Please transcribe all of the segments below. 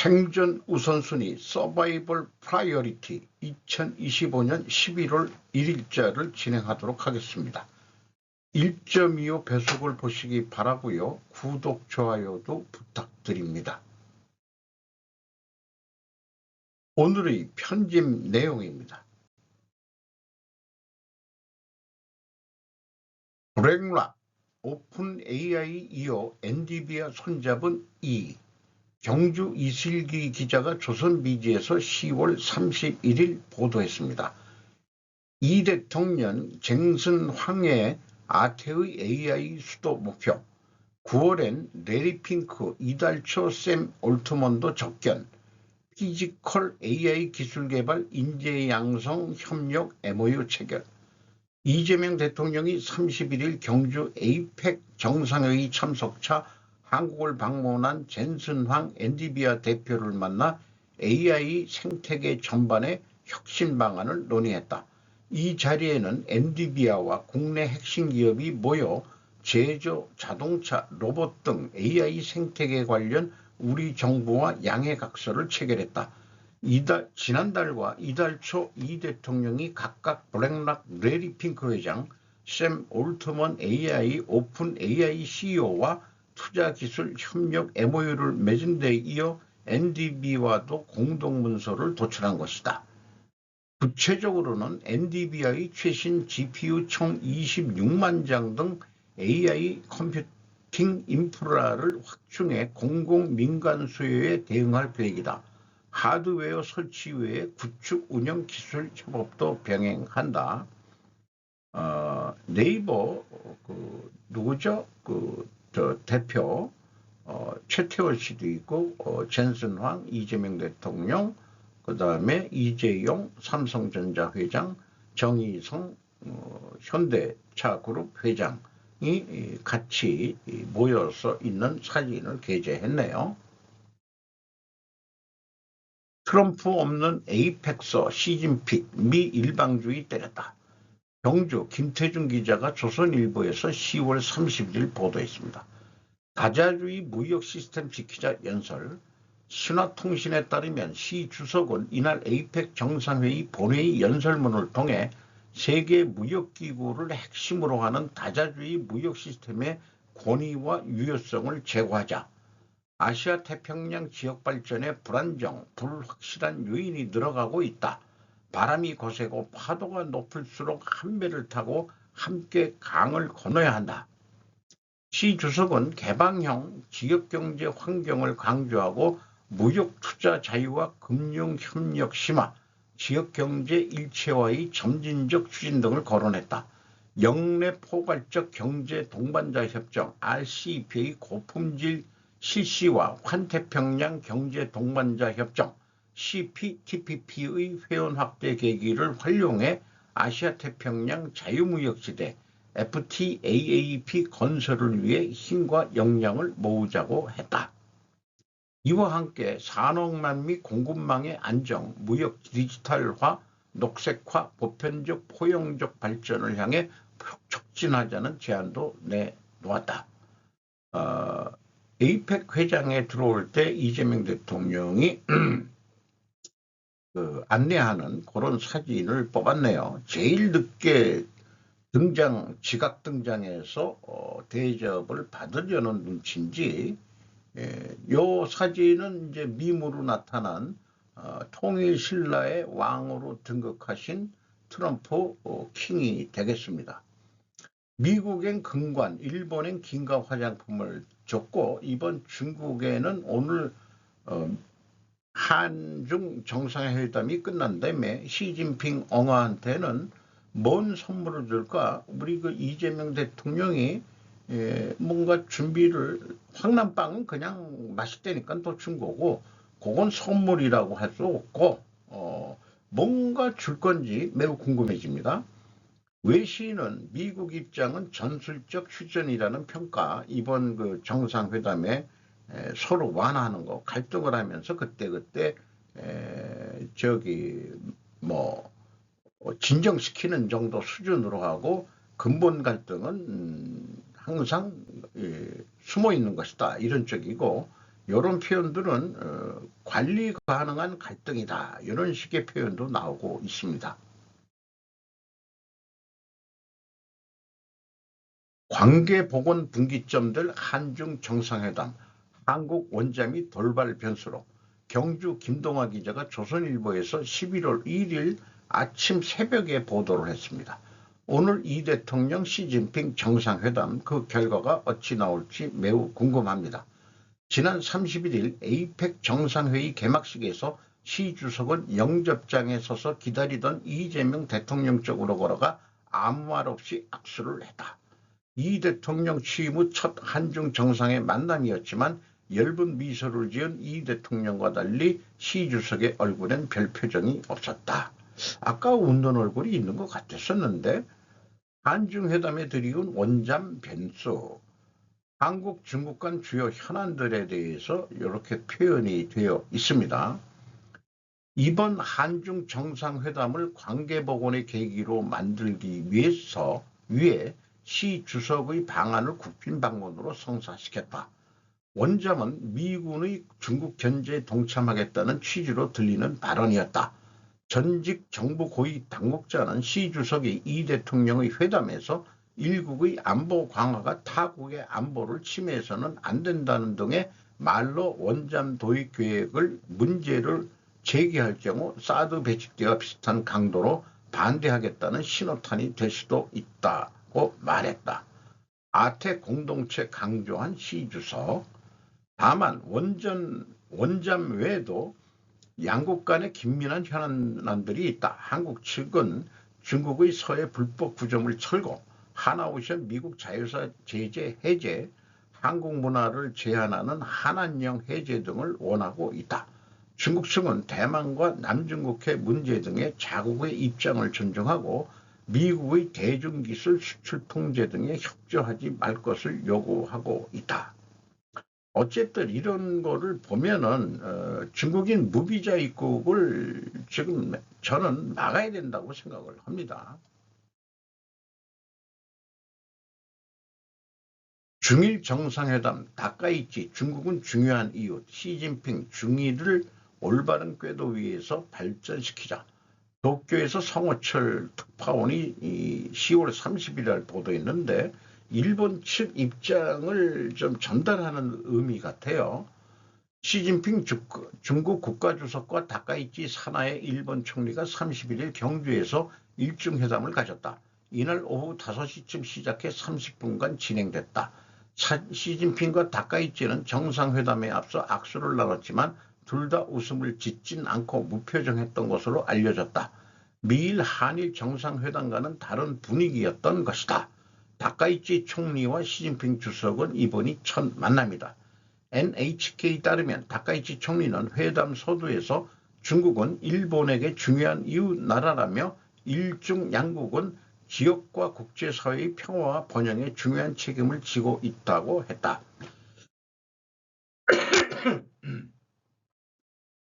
생존 우선순위 서바이벌 프라이어리티 2025년 11월 1일자를 진행하도록 하겠습니다. 1.25 배속을 보시기 바라고요. 구독, 좋아요도 부탁드립니다. 오늘의 편집 내용입니다. 블랙락, 오픈 AI 이어 엔비디아 손잡은 2. 경주 이슬기 기자가 조선비지에서 10월 31일 보도했습니다. 이 대통령 쟁슨황의 아태의 AI 수도 목표, 9월엔 레리 핑크, 이달 초 샘 올트먼도 접견, 피지컬 AI 기술 개발 인재 양성 협력 MOU 체결, 이재명 대통령이 31일 경주 에이펙 정상회의 참석차 한국을 방문한 젠슨황 엔비디아 대표를 만나 AI 생태계 전반의 혁신 방안을 논의했다. 이 자리에는 엔비디아와 국내 핵심 기업이 모여 제조, 자동차, 로봇 등 AI 생태계 관련 우리 정부와 양해각서를 체결했다. 지난달과 이달 초 이 대통령이 각각 블랙락 레리 핑크 회장, 샘 올트먼 AI 오픈 AI CEO와 투자기술 협력 MOU를 맺은 데 이어 엔비디아와도 공동문서를 도출한 것이다. 구체적으로는 엔비디아의 최신 GPU 총 26만 장 등 AI 컴퓨팅 인프라를 확충해 공공 민간 수요에 대응할 계획이다. 하드웨어 설치 외에 구축 운영 기술 협업도 병행한다. 네이버 누구죠? 대표 최태원 씨도 있고 젠슨황, 이재명 대통령, 그 다음에 이재용 삼성전자 회장, 정의성 현대차그룹 회장이 같이 모여서 있는 사진을 게재했네요. 트럼프 없는 에이펙서 시진핑 미 일방주의 때렸다. 경주 김태준 기자가 조선일보에서 10월 30일 보도했습니다. 다자주의 무역 시스템 지키자 연설. 신화통신에 따르면 시 주석은 이날 에이펙 정상회의 본회의 연설문을 통해 세계 무역기구를 핵심으로 하는 다자주의 무역 시스템의 권위와 유효성을 제고하자 아시아 태평양 지역 발전에 불안정, 불확실한 요인이 늘어가고 있다. 바람이 거세고 파도가 높을수록 한 배를 타고 함께 강을 건너야 한다. 시 주석은 개방형 지역경제 환경을 강조하고 무역 투자 자유와 금융협력 심화, 지역경제 일체화의 점진적 추진 등을 거론했다. 영내 포괄적 경제 동반자 협정 RCEP의 고품질 실시와 환태평양 경제 동반자 협정 CPTPP의 회원 확대 계기를 활용해 아시아 태평양 자유무역지대 FTAAP 건설을 위해 힘과 역량을 모으자고 했다. 이와 함께 산업망 및 공급망의 안정, 무역 디지털화, 녹색화, 보편적 포용적 발전을 향해 촉진하자는 제안도 내놓았다. 에이펙 회장에 들어올 때 이재명 대통령이 안내하는 그런 사진을 뽑았네요. 제일 늦게 지각 등장해서 대접을 받으려는 눈치인지, 요 사진은 이제 밈으로 나타난 통일 신라의 왕으로 등극하신 트럼프 킹이 되겠습니다. 미국엔 금관, 일본엔 긴가 화장품을 줬고, 이번 중국에는 오늘 한중 정상회담이 끝난 다음에 시진핑 엉아한테는 뭔 선물을 줄까? 우리 이재명 대통령이 뭔가 준비를, 황남빵은 그냥 맛있다니까 또 준 거고, 그건 선물이라고 할 수 없고, 뭔가 줄 건지 매우 궁금해집니다. 외신은 미국 입장은 전술적 휴전이라는 평가, 이번 정상회담에 서로 완화하는 거, 갈등을 하면서 그때 진정시키는 정도 수준으로 하고, 근본 갈등은 항상 숨어 있는 것이다, 이런 쪽이고, 이런 표현들은 관리 가능한 갈등이다. 이런 식의 표현도 나오고 있습니다. 관계 복원 분기점들 한중 정상회담, 한국 원잠이 돌발 변수로 경주 김동아 기자가 조선일보에서 11월 1일 아침 새벽에 보도를 했습니다. 오늘 이 대통령 시진핑 정상회담 그 결과가 어찌 나올지 매우 궁금합니다. 지난 31일 에이펙 정상회의 개막식에서 시 주석은 영접장에 서서 기다리던 이재명 대통령 쪽으로 걸어가 아무 말 없이 악수를 했다. 이 대통령 취임 후 첫 한중 정상의 만남이었지만 엷은 미소를 지은 이 대통령과 달리 시 주석의 얼굴엔 별 표정이 없었다. 아까 웃는 얼굴이 있는 것 같았었는데 한중 회담에 들이운 원잠 변수, 한국 중국 간 주요 현안들에 대해서 이렇게 표현이 되어 있습니다. 이번 한중 정상회담을 관계복원의 계기로 만들기 위해 시 주석의 방안을 국빈 방문으로 성사시켰다. 원잠은 미군의 중국 견제에 동참하겠다는 취지로 들리는 발언이었다. 전직 정부 고위 당국자는 시 주석이 이 대통령의 회담에서 일국의 안보 강화가 타국의 안보를 침해해서는 안 된다는 등의 말로 원잠 도입 계획을 문제를 제기할 경우 사드 배치 때와 비슷한 강도로 반대하겠다는 신호탄이 될 수도 있다고 말했다. 아태 공동체 강조한 시 주석. 다만 원잠 외에도 양국 간의 긴밀한 현안들이 있다. 한국 측은 중국의 서해 불법 구점을 철거, 하나오션 미국 자유사 제재 해제, 한국 문화를 제한하는 한한령 해제 등을 원하고 있다. 중국 측은 대만과 남중국해 문제 등의 자국의 입장을 존중하고 미국의 대중기술 수출 통제 등에 협조하지 말 것을 요구하고 있다. 어쨌든 이런 거를 보면은 중국인 무비자 입국을 지금 저는 막아야 된다고 생각을 합니다. 중일 정상회담 다카이치 중국은 중요한 이웃 시진핑 중일을 올바른 궤도 위에서 발전시키자. 도쿄에서 성호철 특파원이 10월 30일 날 보도했는데 일본 측 입장을 좀 전달하는 의미 같아요. 시진핑 중국 국가주석과 다카이치 사나의 일본 총리가 31일 경주에서 일중회담을 가졌다. 이날 오후 5시쯤 시작해 30분간 진행됐다. 시진핑과 다카이치는 정상회담에 앞서 악수를 나눴지만 둘 다 웃음을 짓진 않고 무표정했던 것으로 알려졌다. 미일 한일 정상회담과는 다른 분위기였던 것이다. 다카이치 총리와 시진핑 주석은 이번이 첫 만남이다. NHK에 따르면 다카이치 총리는 회담 서두에서 중국은 일본에게 중요한 이웃 나라라며 일중 양국은 지역과 국제사회의 평화와 번영에 중요한 책임을 지고 있다고 했다.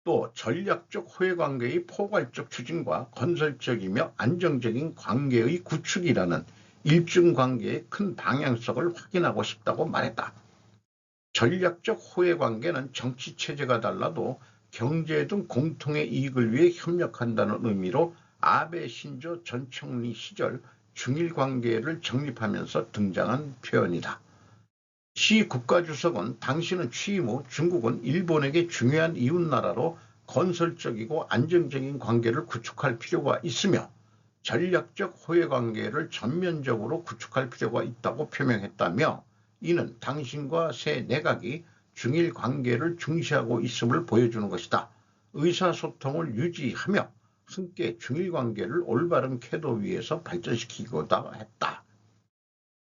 또 전략적 호혜관계의 포괄적 추진과 건설적이며 안정적인 관계의 구축이라는 일중관계의 큰 방향성을 확인하고 싶다고 말했다. 전략적 호혜관계는 정치체제가 달라도 경제 등 공통의 이익을 위해 협력한다는 의미로 아베 신조 전 총리 시절 중일관계를 정립하면서 등장한 표현이다. 시 국가주석은 당신은 취임 후 중국은 일본에게 중요한 이웃나라로 건설적이고 안정적인 관계를 구축할 필요가 있으며 전략적 호혜관계를 전면적으로 구축할 필요가 있다고 표명했다며 이는 당신과 새 내각이 중일 관계를 중시하고 있음을 보여주는 것이다. 의사소통을 유지하며 함께 중일 관계를 올바른 궤도 위에서 발전시키고자 했다.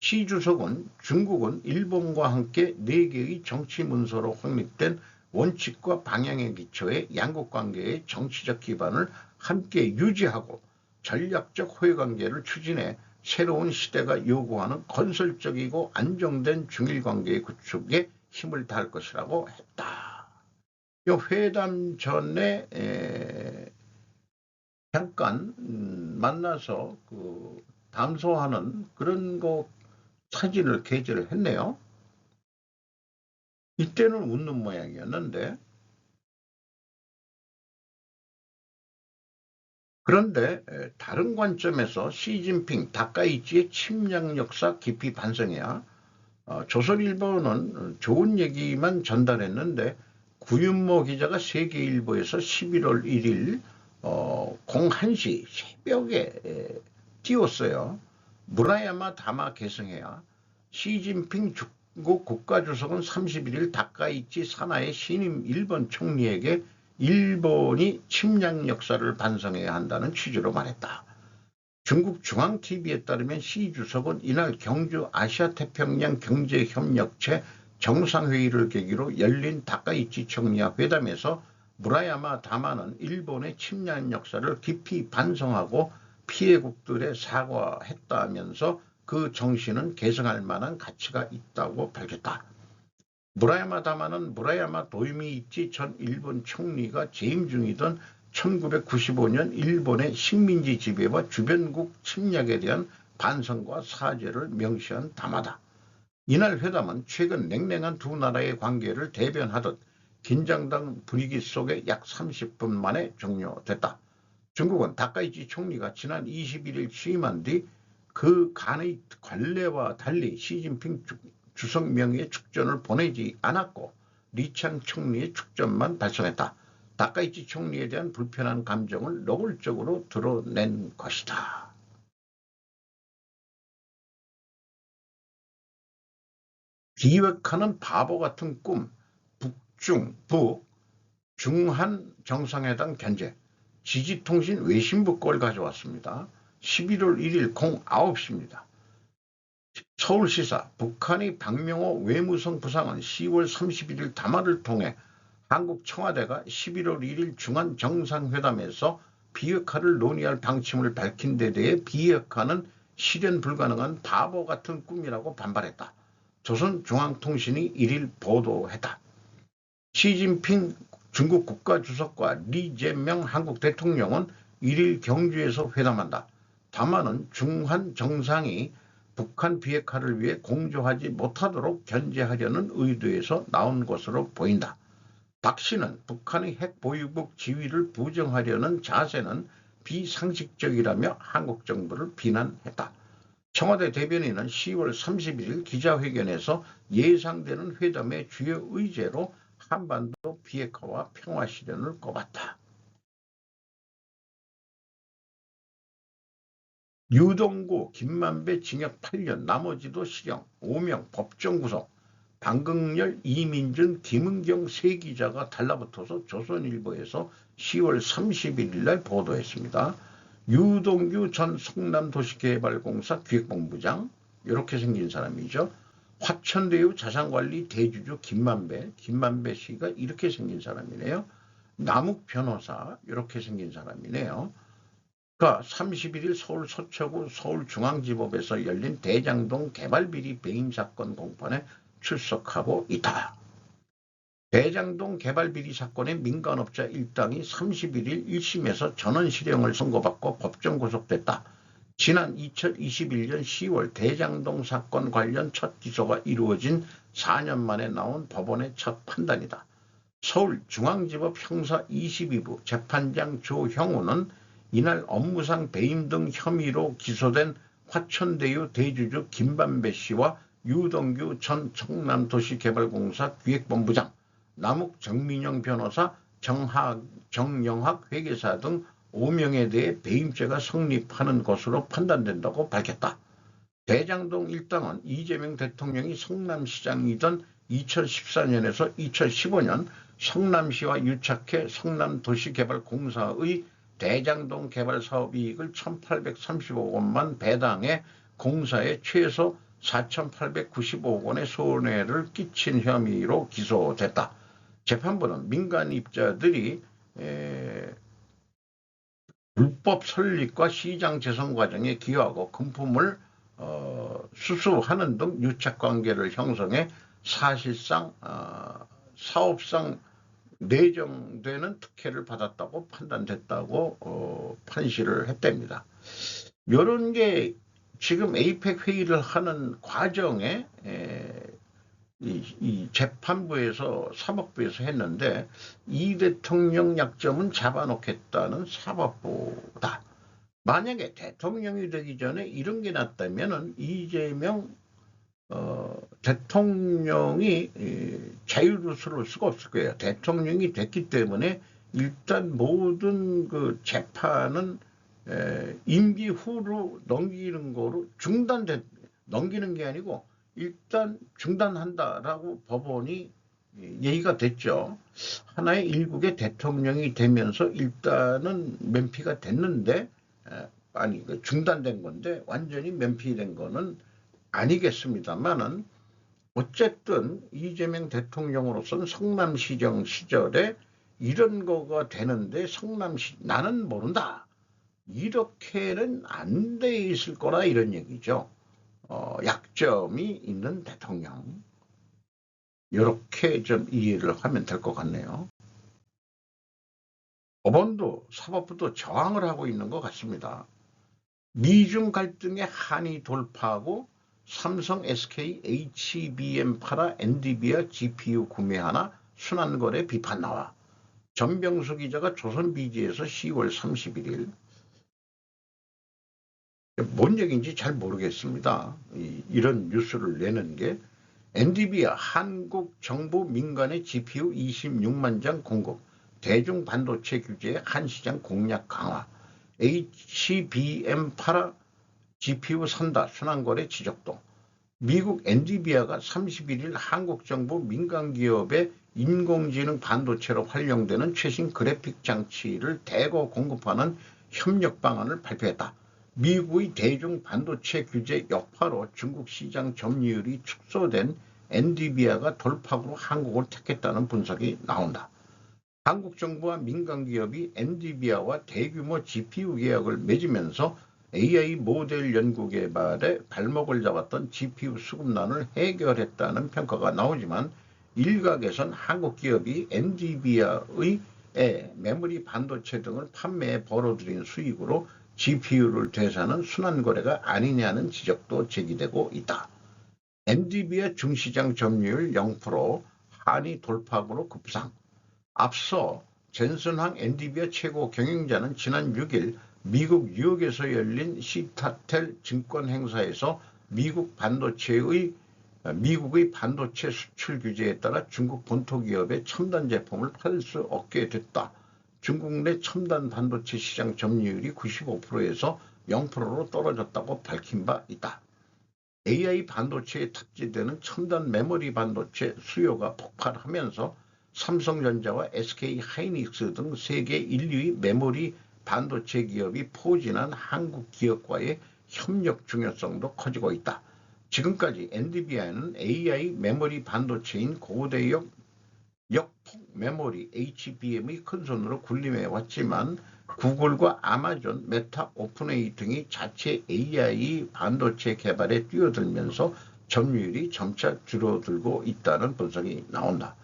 시 주석은 중국은 일본과 함께 4개의 정치 문서로 확립된 원칙과 방향에 기초해 양국 관계의 정치적 기반을 함께 유지하고 전략적 호혜관계를 추진해 새로운 시대가 요구하는 건설적이고 안정된 중일관계의 구축에 힘을 다할 것이라고 했다. 이 회담 전에 잠깐 만나서 담소하는 그런 거 사진을 게재를 했네요. 이때는 웃는 모양이었는데, 그런데 다른 관점에서 시진핑 다카이치의 침략 역사 깊이 반성해야 조선일보는 좋은 얘기만 전달했는데 구윤모 기자가 세계일보에서 11월 1일 01시 새벽에 띄웠어요. 무라야마 다마 계승해야 시진핑 중국 국가주석은 31일 다카이치 산하의 신임 일본 총리에게 일본이 침략 역사를 반성해야 한다는 취지로 말했다. 중국 중앙TV에 따르면 시 주석은 이날 경주 아시아태평양 경제협력체 정상회의를 계기로 열린 다카이치 총리와 회담에서 무라야마 다마는 일본의 침략 역사를 깊이 반성하고 피해국들에 사과했다면서 그 정신은 계승할 만한 가치가 있다고 밝혔다. 무라야마 다마는 무라야마 도요미이치 전 일본 총리가 재임 중이던 1995년 일본의 식민지 지배와 주변국 침략에 대한 반성과 사죄를 명시한 담화다. 이날 회담은 최근 냉랭한 두 나라의 관계를 대변하듯 긴장된 분위기 속에 약 30분 만에 종료됐다. 중국은 다카이치 총리가 지난 21일 취임한 뒤 그 간의 관례와 달리 시진핑 주석 명의의 축전을 보내지 않았고 리창 총리의 축전만 발송했다. 다카이치 총리에 대한 불편한 감정을 노골적으로 드러낸 것이다. 기획하는 바보 같은 꿈, 북, 중한 정상회담 견제, 지지통신 외신부 걸 가져왔습니다. 11월 1일 09시입니다. 서울시사 북한의 박명호 외무성 부상은 10월 31일 담화를 통해 한국 청와대가 11월 1일 중한 정상회담에서 비핵화를 논의할 방침을 밝힌 데 대해 비핵화는 실현 불가능한 바보 같은 꿈이라고 반발했다. 조선중앙통신이 1일 보도했다. 시진핑 중국 국가주석과 리제명 한국 대통령은 1일 경주에서 회담한다. 다만은 중한 정상이 북한 비핵화를 위해 공조하지 못하도록 견제하려는 의도에서 나온 것으로 보인다. 박 씨는 북한의 핵 보유국 지위를 부정하려는 자세는 비상식적이라며 한국 정부를 비난했다. 청와대 대변인은 10월 31일 기자회견에서 예상되는 회담의 주요 의제로 한반도 비핵화와 평화 실현을 꼽았다. 유동구, 김만배 징역 8년, 나머지도 실형, 5명 법정 구속, 방금열, 이민준, 김은경 세 기자가 달라붙어서 조선일보에서 10월 31일 날 보도했습니다. 유동규 전 성남도시개발공사 기획본부장, 이렇게 생긴 사람이죠. 화천대유 자산관리 대주주 김만배 씨가 이렇게 생긴 사람이네요. 남욱 변호사, 이렇게 생긴 사람이네요. 그러니까 31일 서울 서초구 서울중앙지법에서 열린 대장동 개발비리 배임 사건 공판에 출석하고 있다. 대장동 개발비리 사건의 민간업자 일당이 31일 1심에서 전원실형을 선고받고 법정 구속됐다. 지난 2021년 10월 대장동 사건 관련 첫 기소가 이루어진 4년 만에 나온 법원의 첫 판단이다. 서울중앙지법 형사 22부 재판장 조형우는 이날 업무상 배임 등 혐의로 기소된 화천대유 대주주 김만배 씨와 유동규 전 청남도시개발공사 기획본부장, 남욱 정민영 변호사, 정영학 회계사 등 5명에 대해 배임죄가 성립하는 것으로 판단된다고 밝혔다. 대장동 일당은 이재명 대통령이 성남시장이던 2014년에서 2015년 성남시와 유착해 성남도시개발공사의 대장동 개발 사업 이익을 1,835억 원만 배당해 공사에 최소 4,895억 원의 손해를 끼친 혐의로 기소됐다. 재판부는 민간 입자들이 불법 설립과 시장 재선 과정에 기여하고 금품을 수수하는 등 유착관계를 형성해 사실상 사업상 내정되는 특혜를 받았다고 판단됐다고 판시를 했답니다. 이런 게 지금 에이펙 회의를 하는 과정에 이 재판부에서 사법부에서 했는데 이 대통령 약점은 잡아놓겠다는 사법부다. 만약에 대통령이 되기 전에 이런 게 났다면은 이재명 대통령이 자유로울 수가 없을 거예요. 대통령이 됐기 때문에 일단 모든 그 재판은 임기 후로 넘기는 거로 넘기는 게 아니고 일단 중단한다라고 법원이 얘기가 됐죠. 하나의 일국의 대통령이 되면서 일단은 면피가 됐는데 아니 중단된 건데 완전히 면피된 거는 아니겠습니다만은 어쨌든 이재명 대통령으로서는 성남시정 시절에 이런 거가 되는데 성남시 나는 모른다. 이렇게는 안 돼 있을 거라 이런 얘기죠. 약점이 있는 대통령. 이렇게 좀 이해를 하면 될 것 같네요. 법원도 사법부도 저항을 하고 있는 것 같습니다. 미중 갈등의 한이 돌파하고 삼성, SK, HBM 팔아 엔비디아 GPU 구매하나 순환거래 비판 나와. 전병수 기자가 조선비지에서 10월 31일 뭔 얘기인지 잘 모르겠습니다. 이런 뉴스를 내는 게 엔비디아 한국 정부 민간의 GPU 26만 장 공급, 대중 반도체 규제의 한시장 공략 강화, HBM 팔아 GPU 산다 순환거래 지적도. 미국 엔비디아가 31일 한국 정부 민간 기업의 인공지능 반도체로 활용되는 최신 그래픽 장치를 대거 공급하는 협력 방안을 발표했다. 미국의 대중 반도체 규제 여파로 중국 시장 점유율이 축소된 엔비디아가 돌파구로 한국을 택했다는 분석이 나온다. 한국 정부와 민간 기업이 엔비디아와 대규모 GPU 계약을 맺으면서 AI 모델 연구 개발에 발목을 잡았던 GPU 수급난을 해결했다는 평가가 나오지만 일각에선 한국 기업이 엔비디아의 메모리 반도체 등을 판매해 벌어들인 수익으로 GPU를 되사는 순환거래가 아니냐는 지적도 제기되고 있다. 엔비디아 중시장 점유율 0%, 한이 돌파구로 급상. 앞서 젠슨 황 엔비디아 최고 경영자는 지난 6일 미국 뉴욕에서 열린 시타텔 증권 행사에서 미국의 반도체 수출 규제에 따라 중국 본토 기업의 첨단 제품을 팔 수 없게 됐다. 중국 내 첨단 반도체 시장 점유율이 95%에서 0%로 떨어졌다고 밝힌 바 있다. AI 반도체에 탑재되는 첨단 메모리 반도체 수요가 폭발하면서 삼성전자와 SK하이닉스 등 세계 1, 2위 메모리 반도체 기업이 포진한 한국 기업과의 협력 중요성도 커지고 있다. 지금까지 엔비디아는 AI 메모리 반도체인 고대역 역폭 메모리 HBM의 큰손으로 군림해 왔지만 구글과 아마존, 메타, 오픈AI 등이 자체 AI 반도체 개발에 뛰어들면서 점유율이 점차 줄어들고 있다는 분석이 나온다.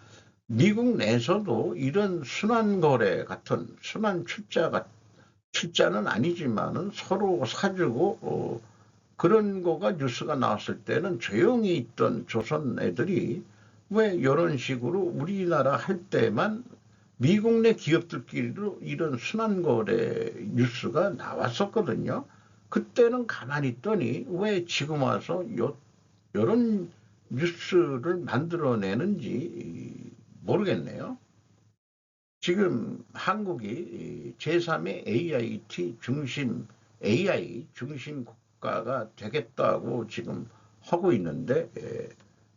미국 내에서도 이런 순환거래 같은 순환 출자는 아니지만은 서로 사주고 그런 거가 뉴스가 나왔을 때는 조용히 있던 조선 애들이 왜 이런 식으로 우리나라 할 때만 미국 내 기업들끼리도 이런 순환거래 뉴스가 나왔었거든요. 그때는 가만히 있더니 왜 지금 와서 이런 뉴스를 만들어내는지 모르겠네요. 지금 한국이 제3의 AI 중심 국가가 되겠다고 지금 하고 있는데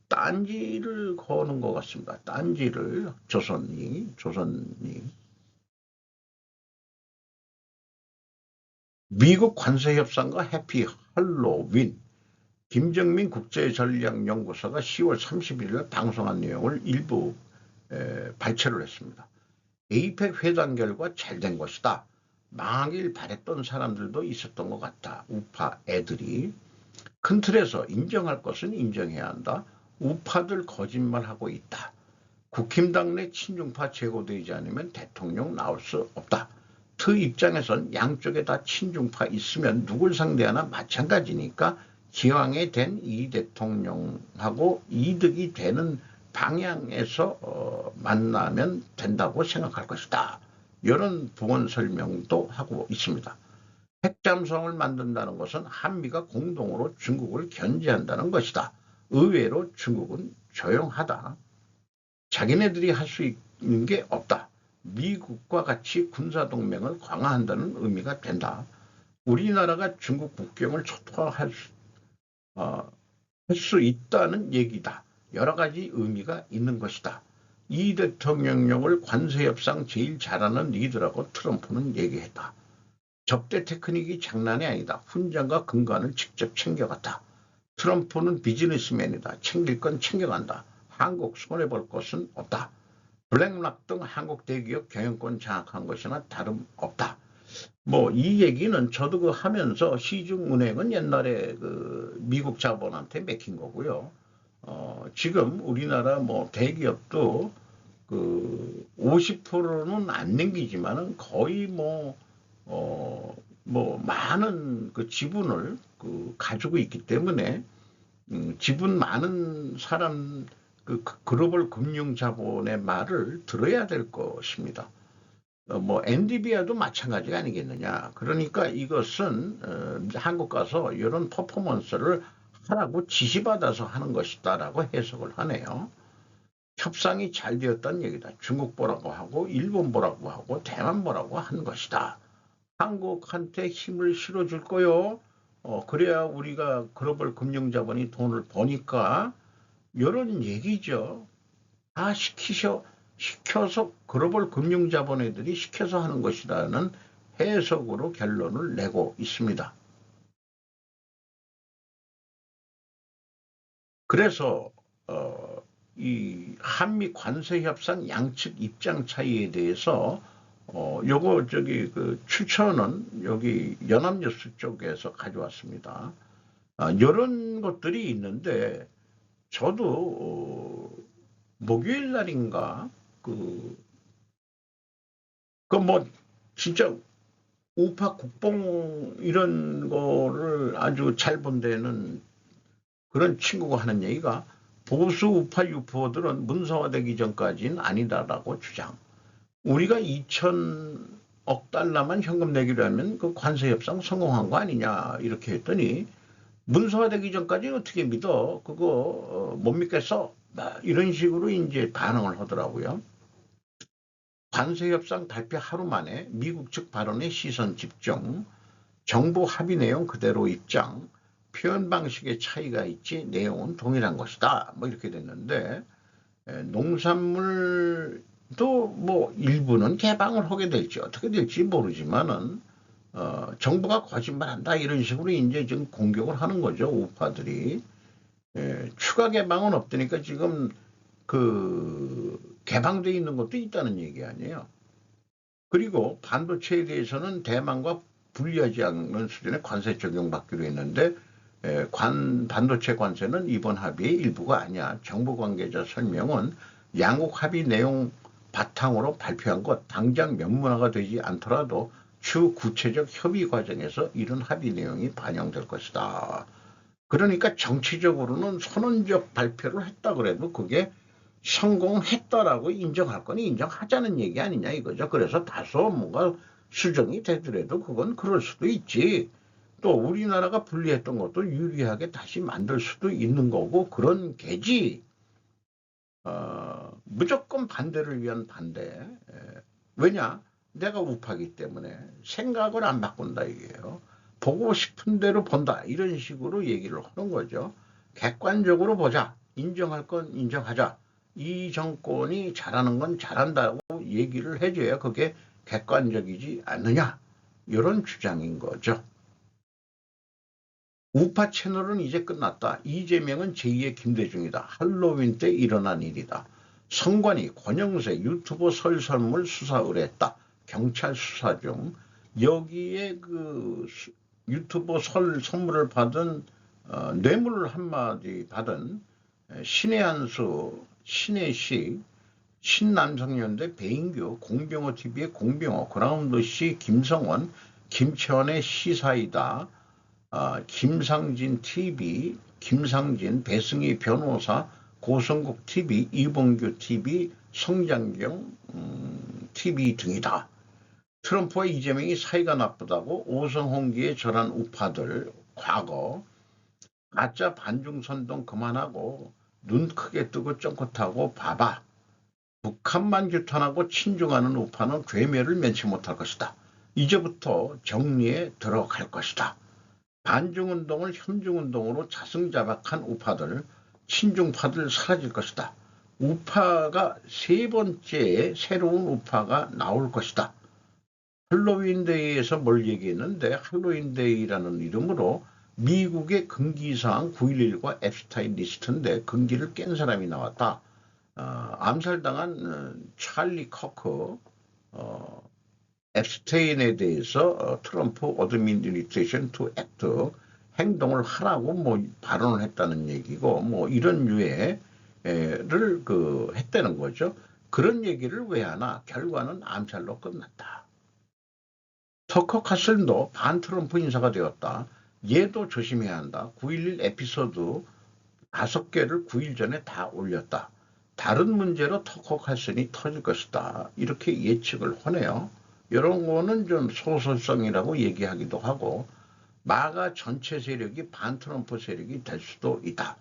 딴지를 거는 것 같습니다. 딴지를 조선이 미국 관세 협상과 해피 할로윈. 김정민 국제전략연구소가 10월 31일 방송한 내용을 일부 발췌를 했습니다. 에이펙 회담 결과 잘된 것이다. 망하길 바랬던 사람들도 있었던 것 같다. 우파 애들이. 큰 틀에서 인정할 것은 인정해야 한다. 우파들 거짓말하고 있다. 국힘당 내 친중파 제거되지 않으면 대통령 나올 수 없다. 그 입장에선 양쪽에 다 친중파 있으면 누굴 상대하나 마찬가지니까 기왕에 된 이 대통령하고 이득이 되는 방향에서 만나면 된다고 생각할 것이다. 이런 부언 설명도 하고 있습니다. 핵잠수함을 만든다는 것은 한미가 공동으로 중국을 견제한다는 것이다. 의외로 중국은 조용하다. 자기네들이 할 수 있는 게 없다. 미국과 같이 군사동맹을 강화한다는 의미가 된다. 우리나라가 중국 국경을 초토화할 수 있다는 얘기다. 여러 가지 의미가 있는 것이다. 이 대통령령을 관세협상 제일 잘하는 리더라고 트럼프는 얘기했다. 접대 테크닉이 장난이 아니다. 훈장과 근간을 직접 챙겨갔다. 트럼프는 비즈니스맨이다. 챙길 건 챙겨간다. 한국 손해볼 것은 없다. 블랙락 등 한국 대기업 경영권 장악한 것이나 다름없다. 뭐 이 얘기는 저도 그 하면서 시중은행은 옛날에 그 미국 자본한테 맡긴 거고요. 지금 우리나라 뭐 대기업도 그 50%는 안 남기지만은 거의 뭐 많은 그 지분을 그 가지고 있기 때문에 지분 많은 사람 그 글로벌 금융 자본의 말을 들어야 될 것입니다. 뭐 엔디비아도 마찬가지가 아니겠느냐. 그러니까 이것은 한국 가서 이런 퍼포먼스를 하라고 지시받아서 하는 것이다라고 해석을 하네요. 협상이 잘 되었다는 얘기다. 중국 보라고 하고 일본 보라고 하고 대만 보라고 한 것이다. 한국한테 힘을 실어줄 거요. 그래야 우리가 글로벌 금융자본이 돈을 버니까 이런 얘기죠. 다 시켜서 글로벌 금융자본 애들이 시켜서 하는 것이라는 해석으로 결론을 내고 있습니다. 그래서 이 한미 관세 협상 양측 입장 차이에 대해서 요거 그 추천은 여기 연합뉴스 쪽에서 가져왔습니다. 이런 것들이 있는데 저도 목요일 날인가 그 뭐 진짜 우파 국뽕 이런 거를 아주 잘 본 데는 그런 친구가 하는 얘기가 보수 우파 유포들은 문서화되기 전까지는 아니다라고 주장. 우리가 2천억 달러만 현금 내기로 하면 그 관세 협상 성공한 거 아니냐 이렇게 했더니 문서화되기 전까지 어떻게 믿어? 그거 못 믿겠어? 이런 식으로 이제 반응을 하더라고요. 관세 협상 발표 하루 만에 미국 측 발언에 시선 집중, 정부 합의 내용 그대로 입장, 표현 방식의 차이가 있지 내용은 동일한 것이다. 뭐 이렇게 됐는데 농산물도 뭐 일부는 개방을 하게 될지 어떻게 될지 모르지만은 정부가 거짓말한다 이런 식으로 이제 지금 공격을 하는 거죠 우파들이. 추가 개방은 없다니까 지금 그 개방돼 있는 것도 있다는 얘기 아니에요. 그리고 반도체에 대해서는 대만과 분리하지 않는 수준의 관세 적용받기로 했는데 반도체 관세는 이번 합의의 일부가 아니야. 정부 관계자 설명은 양국 합의 내용 바탕으로 발표한 것 당장 면문화가 되지 않더라도 추후 구체적 협의 과정에서 이런 합의 내용이 반영될 것이다. 그러니까 정치적으로는 선언적 발표를 했다 그래도 그게 성공했다라고 인정할 건 인정하자는 얘기 아니냐 이거죠. 그래서 다소 뭔가 수정이 되더라도 그건 그럴 수도 있지. 또 우리나라가 분리했던 것도 유리하게 다시 만들 수도 있는 거고 그런 게지. 무조건 반대를 위한 반대. 왜냐? 내가 우파기 때문에 생각을 안 바꾼다 이게요. 보고 싶은 대로 본다 이런 식으로 얘기를 하는 거죠. 객관적으로 보자. 인정할 건 인정하자. 이 정권이 잘하는 건 잘한다고 얘기를 해줘야 그게 객관적이지 않느냐. 이런 주장인 거죠. 우파 채널은 이제 끝났다. 이재명은 제2의 김대중이다. 할로윈 때 일어난 일이다. 성관이 권영세 유튜버 설 선물 수사 의뢰했다. 경찰 수사 중. 여기에 그 유튜버 설 선물을 받은 뇌물 한마디 받은 신의 한수, 신혜식, 신남성연대 배인규, 공병호TV의 공병호, 그라운드C 김성원, 김채원의 시사이다. 김상진 TV, 김상진, 배승희 변호사, 고성국 TV, 이봉규 TV, 성장경 TV 등이다. 트럼프와 이재명이 사이가 나쁘다고 오성홍기에 절한 우파들 과거 가짜 반중선동 그만하고 눈 크게 뜨고 쫑긋하고 봐봐. 북한만 규탄하고 친중하는 우파는 괴멸을 면치 못할 것이다. 이제부터 정리에 들어갈 것이다. 반중운동을 협중운동으로 자승자박한 우파들, 친중파들 사라질 것이다. 우파가 세 번째 새로운 우파가 나올 것이다. 할로윈데이에서 뭘 얘기했는데 할로윈데이라는 이름으로 미국의 금기사항 9.11과 앱스타인 리스트인데 금기를 깬 사람이 나왔다. 암살당한 찰리 커크 앱스테인에 대해서 트럼프 어드미니스트레이션 투 액트 행동을 하라고 뭐 발언을 했다는 얘기고 뭐 이런 유해를 했다는 거죠. 그런 얘기를 왜 하나? 결과는 암살로 끝났다. 터커 카슬도 반트럼프 인사가 되었다. 얘도 조심해야 한다. 9.11 에피소드 5개를 9일 전에 다 올렸다. 다른 문제로 터커 칼슨이 터질 것이다. 이렇게 예측을 하네요. 이런 거는 좀 소설성이라고 얘기하기도 하고 마가 전체 세력이 반트럼프 세력이 될 수도 있다.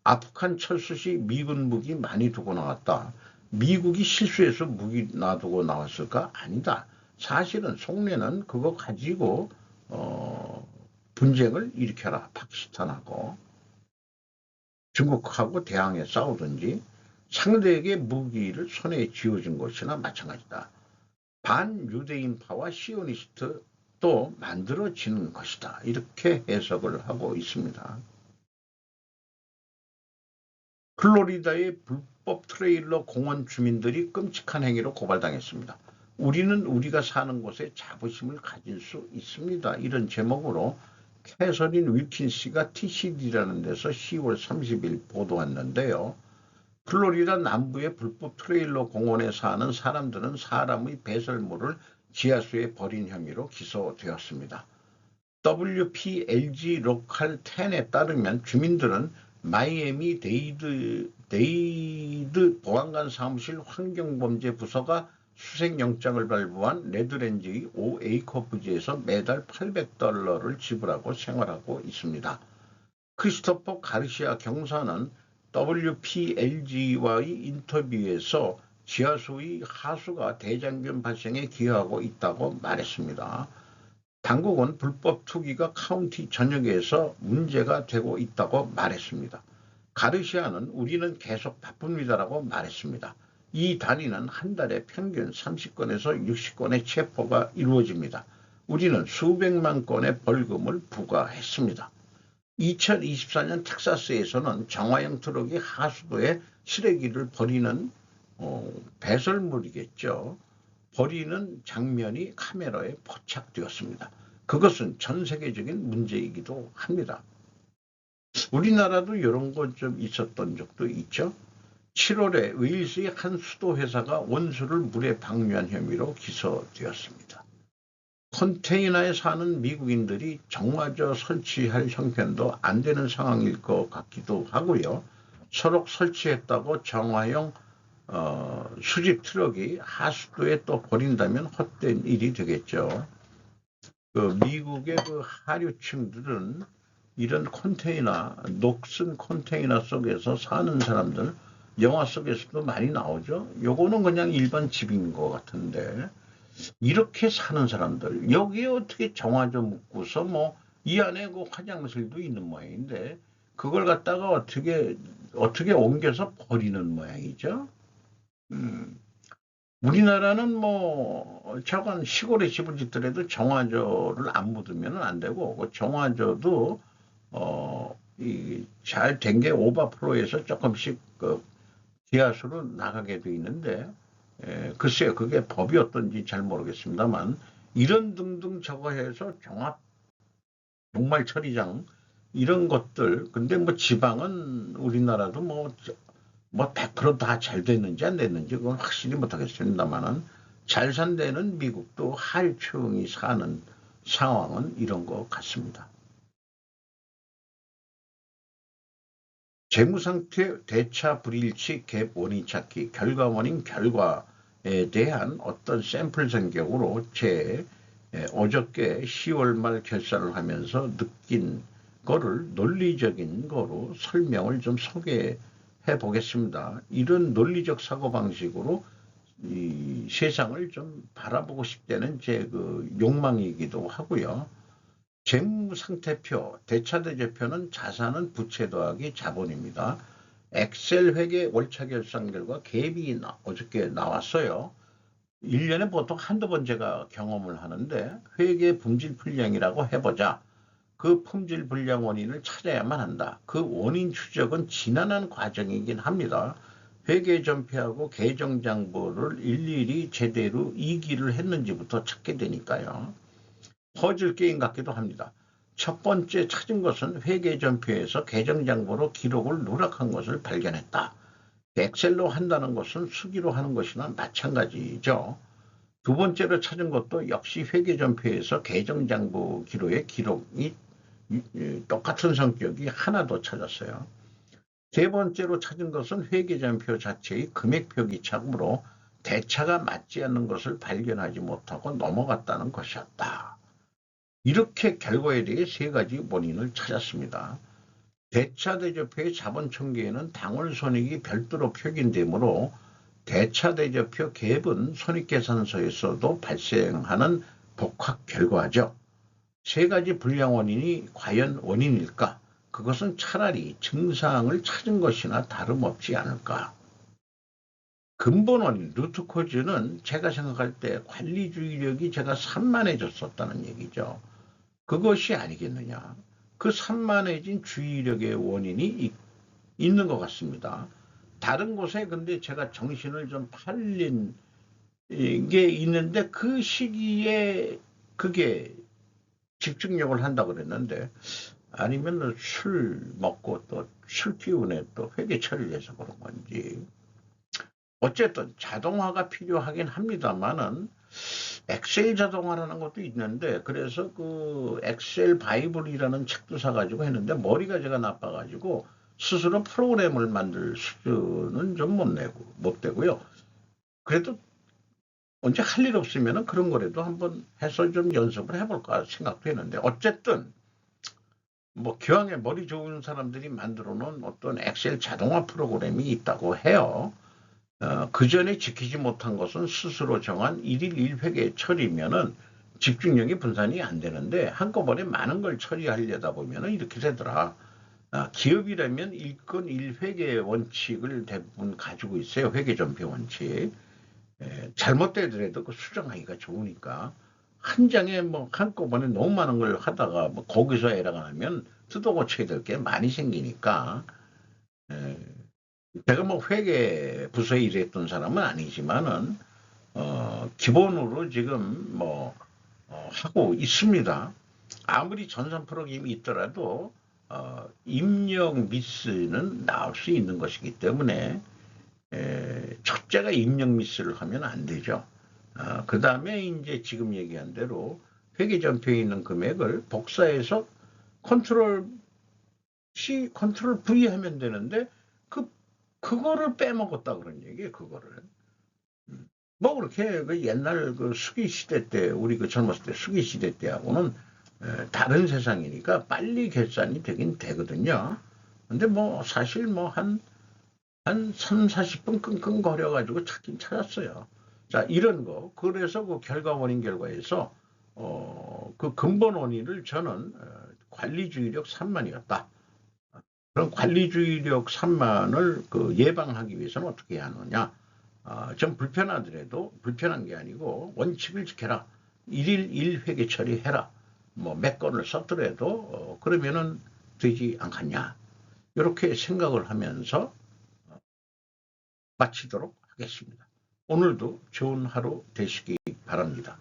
아프간 철수 시 미군 무기 많이 두고 나왔다. 미국이 실수해서 무기 놔두고 나왔을까? 아니다. 사실은 속내는 그거 가지고 분쟁을 일으켜라. 파키스탄하고 중국하고 대항해 싸우든지 상대에게 무기를 손에 쥐어준 것이나 마찬가지다. 반유대인파와 시오니스트도 만들어지는 것이다. 이렇게 해석을 하고 있습니다. 플로리다의 불법 트레일러 공원 주민들이 끔찍한 행위로 고발당했습니다. 우리는 우리가 사는 곳에 자부심을 가질 수 있습니다. 이런 제목으로 캐서린 윌킨스가 TCD라는 데서 10월 30일 보도했는데요. 플로리다 남부의 불법 트레일러 공원에 사는 사람들은 사람의 배설물을 지하수에 버린 혐의로 기소되었습니다. WPLG 로컬 10에 따르면 주민들은 마이애미 데이드 보안관 사무실 환경범죄 부서가 수색영장을 발부한 레드렌지의 5에이커 부지에서 매달 $800를 지불하고 생활하고 있습니다. 크리스토퍼 가르시아 경사는 WPLG와의 인터뷰에서 지하수의 하수가 대장균 발생에 기여하고 있다고 말했습니다. 당국은 불법 투기가 카운티 전역에서 문제가 되고 있다고 말했습니다. 가르시아는 우리는 계속 바쁩니다라고 말했습니다. 이 단위는 한 달에 평균 30건에서 60건의 체포가 이루어집니다. 우리는 수백만 건의 벌금을 부과했습니다. 2024년 텍사스에서는 정화형 트럭이 하수도에 쓰레기를 버리는 배설물이겠죠. 버리는 장면이 카메라에 포착되었습니다. 그것은 전 세계적인 문제이기도 합니다. 우리나라도 이런 것 좀 있었던 적도 있죠. 7월에 웨일스의 한 수도 회사가 원수를 물에 방류한 혐의로 기소되었습니다. 컨테이너에 사는 미국인들이 정화조 설치할 형편도 안 되는 상황일 것 같기도 하고요. 서로 설치했다고 정화용 수집 트럭이 하수도에 또 버린다면 헛된 일이 되겠죠. 미국의 하류층들은 이런 컨테이너, 녹슨 컨테이너 속에서 사는 사람들, 영화 속에서도 많이 나오죠. 요거는 그냥 일반 집인 것 같은데 이렇게 사는 사람들 여기에 어떻게 정화조 묻고서 뭐 이 안에 그 화장실도 있는 모양인데 그걸 갖다가 어떻게 옮겨서 버리는 모양이죠. 우리나라는 뭐 저건 시골에 집을 짓더라도 정화조를 안 묻으면 안 되고 그 정화조도 잘 된 게 오버플로에서 조금씩 지하수로 나가게 돼 있는데 글쎄요 그게 법이 어떤지 잘 모르겠습니다만 이런 등등 저거 해서 종말 처리장 이런 것들 근데 뭐 지방은 우리나라도 뭐 100% 다 잘 됐는지 안 됐는지 그건 확실히 못하겠습니다만은 잘 산 데는 미국도 하류층이 사는 상황은 이런 것 같습니다. 재무상태 대차 불일치 갭 원인 찾기, 결과 원인 결과에 대한 어떤 샘플 성격으로 어저께 10월 말 결산을 하면서 느낀 거를 논리적인 거로 설명을 좀 소개해 보겠습니다. 이런 논리적 사고방식으로 이 세상을 좀 바라보고 싶다는 제 그 욕망이기도 하고요. 재무상태표, 대차대조표는 자산은 부채 더하기 자본입니다. 엑셀 회계 월차 결산 결과 갭이 어저께 나왔어요. 1년에 보통 한두 번 제가 경험을 하는데 회계 품질 불량이라고 해보자. 그 품질 불량 원인을 찾아야만 한다. 그 원인 추적은 지난한 과정이긴 합니다. 회계 전폐하고 계정장부를 일일이 제대로 이기를 했는지부터 찾게 되니까요. 퍼즐 게임 같기도 합니다. 첫 번째 찾은 것은 회계 전표에서 계정장부로 기록을 누락한 것을 발견했다. 엑셀로 한다는 것은 수기로 하는 것이나 마찬가지죠. 두 번째로 찾은 것도 역시 회계 전표에서 계정장부 기록의 기록이 똑같은 성격이 하나도 찾았어요. 세 번째로 찾은 것은 회계전표 자체의 금액표 기착으로 대차가 맞지 않는 것을 발견하지 못하고 넘어갔다는 것이었다. 이렇게 결과에 대해 세 가지 원인을 찾았습니다. 대차대조표의 자본총계에는 당월손익이 별도로 표기되므로 대차대조표 갭은 손익계산서에서도 발생하는 복합 결과죠. 세 가지 불량 원인이 과연 원인일까? 그것은 차라리 증상을 찾은 것이나 다름없지 않을까? 근본 원인, 루트 코즈는 제가 생각할 때 관리주의력이 제가 산만해졌었다는 얘기죠. 그것이 아니겠느냐. 그 산만해진 주의력의 원인이 있는 것 같습니다. 다른 곳에 근데 제가 정신을 좀 팔린 게 있는데 그 시기에 그게 집중력을 한다고 그랬는데 아니면 술 먹고 또 술 기운에 또 회계 처리를 해서 그런 건지 어쨌든 자동화가 필요하긴 합니다만은 엑셀 자동화라는 것도 있는데 그래서 그 엑셀 바이블이라는 책도 사가지고 했는데 머리가 제가 나빠가지고 스스로 프로그램을 만들 수준은 좀 못 되고요. 그래도 언제 할 일 없으면 그런 거라도 한번 해서 좀 연습을 해볼까 생각도 했는데 어쨌든 뭐 기왕에 머리 좋은 사람들이 만들어 놓은 어떤 엑셀 자동화 프로그램이 있다고 해요. 그 전에 지키지 못한 것은 스스로 정한 1일 1회계 처리면은 집중력이 분산이 안 되는데 한꺼번에 많은 걸 처리하려다 보면은 이렇게 되더라. 기업이라면 일건 1회계 원칙을 대부분 가지고 있어요. 회계전표 원칙. 잘못되더라도 그 수정하기가 좋으니까 한 장에 뭐 한꺼번에 너무 많은 걸 하다가 뭐 거기서 에러가 나면 뜯어 고쳐야 될 게 많이 생기니까 제가 뭐 회계 부서에 일했던 사람은 아니지만은 기본으로 지금 뭐 하고 있습니다. 아무리 전산 프로그램이 있더라도 입력 미스는 나올 수 있는 것이기 때문에 첫째가 입력 미스를 하면 안 되죠. 그 다음에 이제 지금 얘기한 대로 회계 전표에 있는 금액을 복사해서 컨트롤 C, 컨트롤 V 하면 되는데 그거를 빼먹었다 그런 얘기예요. 그거를. 뭐 그렇게 그 옛날 그 수기 시대 때 우리 그 젊었을 때 수기 시대 때하고는 다른 세상이니까 빨리 결산이 되긴 되거든요. 근데 뭐 사실 뭐 한 3, 40분 끙끙거려가지고 찾긴 찾았어요. 자, 이런 거. 그래서 그 결과 원인 결과에서, 그 근본 원인을 저는 관리주의력 산만이었다. 그런 관리주의력 산만을 그 예방하기 위해서는 어떻게 해야 하느냐. 좀 불편하더라도, 불편한 게 아니고 원칙을 지켜라. 1일 1회계 처리해라. 뭐 몇 건을 썼더라도, 그러면은 되지 않겠냐. 이렇게 생각을 하면서 마치도록 하겠습니다. 오늘도 좋은 하루 되시기 바랍니다.